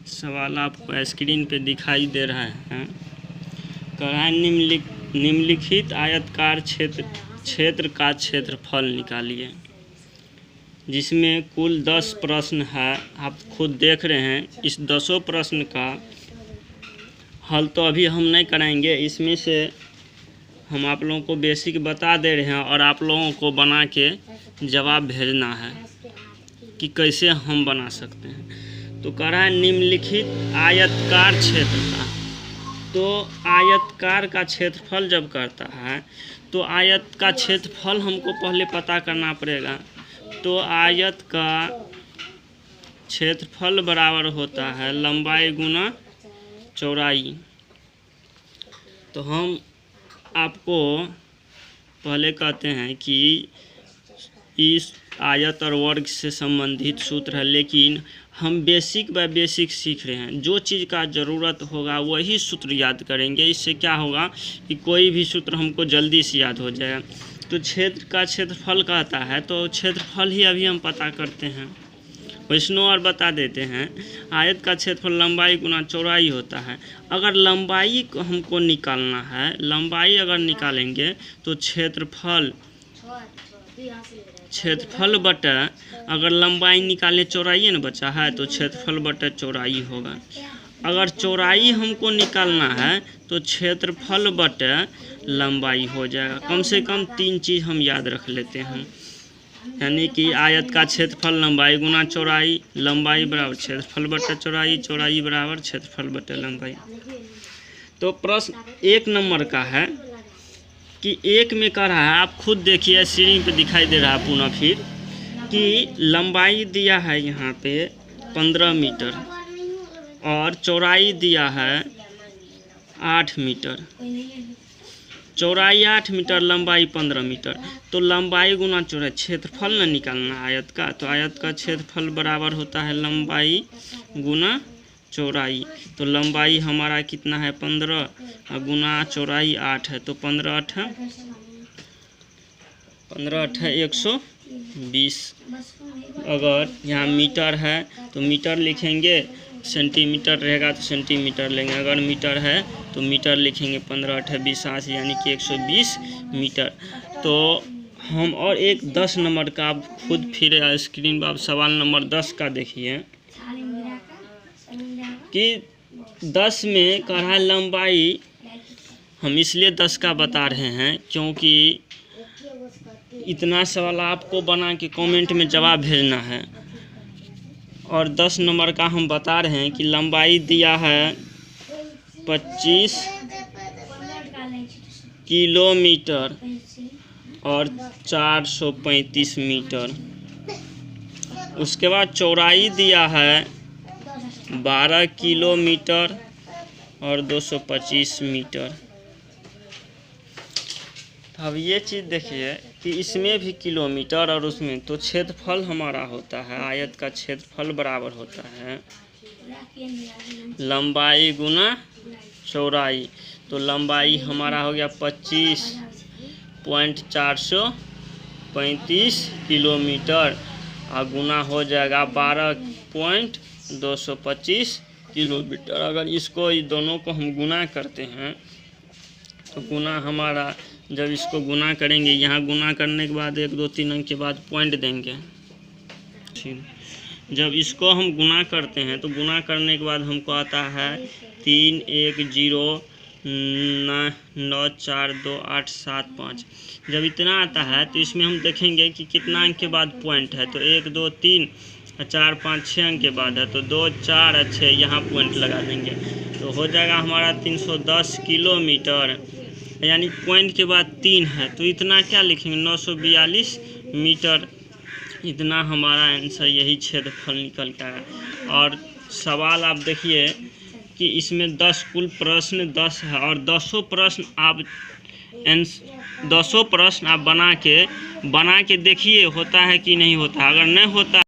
सवाल आपको स्क्रीन पे दिखाई दे रहा है। कहा निम्नलिखित आयताकार क्षेत्र का क्षेत्रफल निकालिए, जिसमें कुल 10 प्रश्न है। आप खुद देख रहे हैं। इस 10 प्रश्न का हल तो अभी हम नहीं कराएंगे, इसमें से हम आप लोगों को बेसिक बता दे रहे हैं और आप लोगों को बना के जवाब भेजना है कि कैसे हम बना सकते हैं। तो कह रहा है निम्नलिखित आयताकार क्षेत्र का। तो आयताकार का क्षेत्रफल जब करता है तो आयत का क्षेत्रफल हमको पहले पता करना पड़ेगा। तो आयत का क्षेत्रफल बराबर होता है लंबाई गुना चौड़ाई। तो हम आपको पहले कहते हैं कि इस आयत और वर्ग से संबंधित सूत्र है, लेकिन हम बेसिक बाय बेसिक सीख रहे हैं। जो चीज़ का ज़रूरत होगा वही सूत्र याद करेंगे। इससे क्या होगा कि कोई भी सूत्र हमको जल्दी से याद हो जाएगा। तो क्षेत्र का क्षेत्रफल कहता है, तो क्षेत्रफल ही अभी हम पता करते हैं। वैष्णव और बता देते हैं आयत का क्षेत्रफल लंबाई गुना चौड़ाई होता है। अगर लंबाई को हमको निकालना है, लंबाई अगर निकालेंगे तो क्षेत्रफल बटा, अगर लंबाई निकाले चौड़ाई ना बचा है तो क्षेत्रफल बटा चौड़ाई होगा। अगर चौड़ाई हमको निकालना है तो क्षेत्रफल बटा लंबाई हो जाएगा। कम से कम 3 चीज़ हम याद रख लेते हैं, यानी कि आयत का क्षेत्रफल लंबाई गुना चौड़ाई, लंबाई बराबर क्षेत्रफल बटा चौड़ाई, चौड़ाई बराबर क्षेत्रफल बटा लंबाई। तो प्रश्न 1 नंबर का है कि 1 में कह रहा है, आप खुद देखिए स्क्रीन पे दिखाई दे रहा है पुनः फिर, कि लंबाई दिया है यहाँ पे 15 मीटर और चौड़ाई दिया है 8 मीटर। चौड़ाई 8 मीटर, लंबाई 15 मीटर। तो लंबाई गुना चौड़ाई, क्षेत्रफल न निकालना आयत का। तो आयत का क्षेत्रफल बराबर होता है लंबाई गुना चौड़ाई। तो लंबाई हमारा कितना है 15 और गुना चौड़ाई 8 है। तो 15 8 120। अगर यहाँ मीटर है तो मीटर लिखेंगे, सेंटीमीटर रहेगा तो सेंटीमीटर लेंगे। अगर मीटर है तो मीटर लिखेंगे। 15 8 20 80 यानी कि 120 मीटर। तो हम और एक 10 नंबर का आप खुद फिर स्क्रीन पर आप सवाल नंबर 10 का देखिए कि 10 में कह रहा है लंबाई। हम इसलिए 10 का बता रहे हैं क्योंकि इतना सवाल आपको बना के कमेंट में जवाब भेजना है। और 10 नंबर का हम बता रहे हैं कि लंबाई दिया है 25 किलोमीटर और 435 मीटर। उसके बाद चौड़ाई दिया है 12 किलोमीटर और 225 मीटर। अब ये चीज़ देखिए कि इसमें भी किलोमीटर और उसमें, तो क्षेत्रफल हमारा होता है, आयत का क्षेत्रफल बराबर होता है लंबाई गुना चौड़ाई। तो लंबाई हमारा हो गया 25.435 किलोमीटर और गुना हो जाएगा 12.225 किलोमीटर। अगर इसको दोनों को हम गुना करते हैं तो गुना हमारा, जब इसको गुना करेंगे, यहाँ गुना करने के बाद 1 2 3 अंक के बाद पॉइंट देंगे। जब इसको हम गुना करते हैं तो गुना करने के बाद हमको आता है 3 1 0 9 4 2 8 7 5। जब इतना आता है तो इसमें हम देखेंगे कि कितना अंक के बाद पॉइंट है। तो 1 2 3 4 5 6 अंक के बाद है, तो 2 4 और 6 यहाँ पॉइंट लगा देंगे। तो हो जाएगा हमारा 310 किलोमीटर, यानी पॉइंट के बाद 3 है तो इतना क्या लिखेंगे 942 मीटर। इतना हमारा आंसर, यही क्षेत्रफल निकल के आया। और सवाल आप देखिए कि इसमें 10 कुल प्रश्न 10 है और 10 प्रश्न आप 10 प्रश्न आप बना के देखिए होता है कि नहीं होता। अगर नहीं होता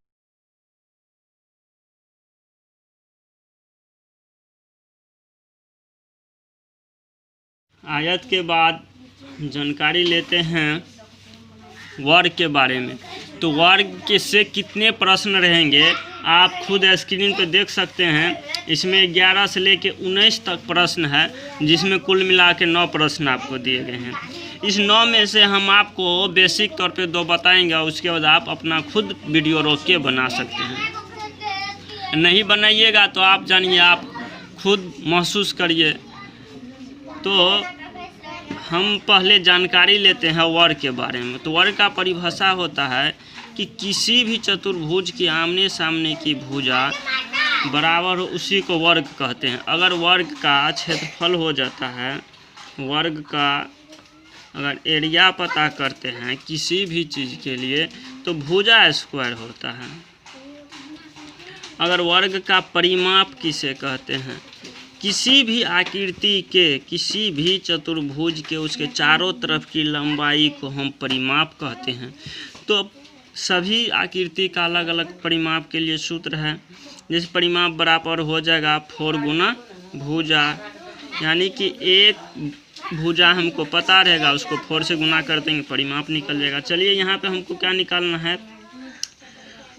आयत के बाद जानकारी लेते हैं वर्ग के बारे में। तो वर्ग के से कितने प्रश्न रहेंगे आप खुद स्क्रीन पे देख सकते हैं। इसमें 11 से लेके 19 तक प्रश्न है, जिसमें कुल मिला के 9 प्रश्न आपको दिए गए हैं। इस 9 में से हम आपको बेसिक तौर पे 2 बताएंगे, उसके बाद आप अपना खुद वीडियो रोक के बना सकते हैं। नहीं बनाइएगा तो आप जानिए, आप खुद महसूस करिए। तो हम पहले जानकारी लेते हैं वर्ग के बारे में। तो वर्ग का परिभाषा होता है कि किसी भी चतुर्भुज की आमने सामने की भुजा बराबर हो, उसी को वर्ग कहते हैं। अगर वर्ग का क्षेत्रफल हो जाता है, वर्ग का अगर एरिया पता करते हैं किसी भी चीज़ के लिए, तो भुजा स्क्वायर होता है। अगर वर्ग का परिमाप किसे कहते हैं, किसी भी आकृति के, किसी भी चतुर्भुज के उसके चारों तरफ की लंबाई को हम परिमाप कहते हैं। तो सभी आकृति का अलग अलग परिमाप के लिए सूत्र है। जैसे परिमाप बराबर हो जाएगा 4 गुना भुजा, यानी कि एक भुजा हमको पता रहेगा, उसको 4 से गुना कर देंगे, परिमाप निकल जाएगा। चलिए यहाँ पे हमको क्या निकालना है,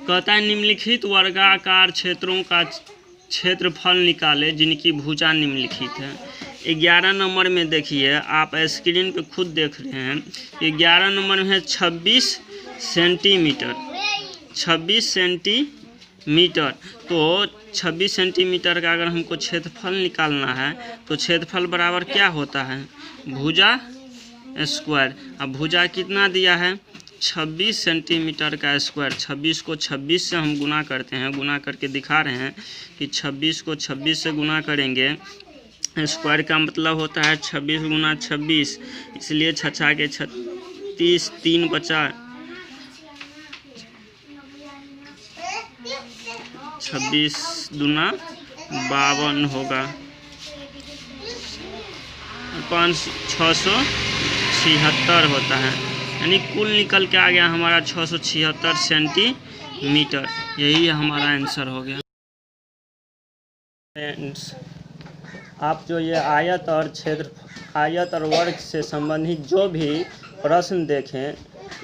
कहता है निम्नलिखित वर्गाकार क्षेत्रों का क्षेत्रफल निकाले जिनकी भुजा निम्नलिखित है। 11 नंबर में देखिए, आप स्क्रीन पे खुद देख रहे हैं। 11 नंबर में है 26 सेंटीमीटर, 26 सेंटीमीटर। तो 26 सेंटीमीटर का अगर हमको क्षेत्रफल निकालना है तो क्षेत्रफल बराबर क्या होता है, भुजा स्क्वायर। अब भुजा कितना दिया है, 26 सेंटीमीटर का स्क्वायर। 26 को 26 से हम गुना करते हैं, गुना करके दिखा रहे हैं कि 26 को 26 से गुना करेंगे। स्क्वायर का मतलब होता है 26 गुना 26, इसलिए 6 के 36, 3 बचा 26 दूना 52 होगा, 676 होता है। यानी कुल निकल के आ गया हमारा 676 सेंटीमीटर। यही हमारा आंसर हो गया। फ्रेंड्स, आप जो ये आयत और क्षेत्र, आयत और वर्ग से संबंधित जो भी प्रश्न देखें,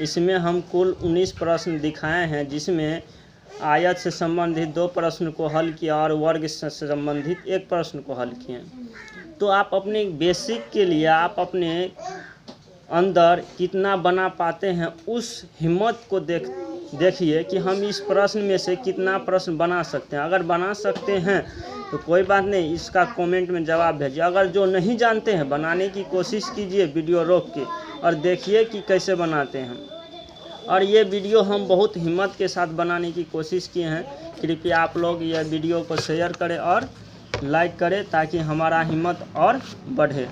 इसमें हम कुल 19 प्रश्न दिखाए हैं, जिसमें आयत से संबंधित 2 प्रश्न को हल किया और वर्ग से संबंधित 1 प्रश्न को हल किए। तो आप अपने बेसिक के लिए आप अपने अंदर कितना बना पाते हैं, उस हिम्मत को देखिए कि हम इस प्रश्न में से कितना प्रश्न बना सकते हैं। अगर बना सकते हैं तो कोई बात नहीं, इसका कमेंट में जवाब भेजिए। अगर जो नहीं जानते हैं, बनाने की कोशिश कीजिए वीडियो रोक के, और देखिए कि कैसे बनाते हैं। और ये वीडियो हम बहुत हिम्मत के साथ बनाने की कोशिश किए हैं। कृपया आप लोग यह वीडियो को शेयर करें और लाइक करें, ताकि हमारा हिम्मत और बढ़े।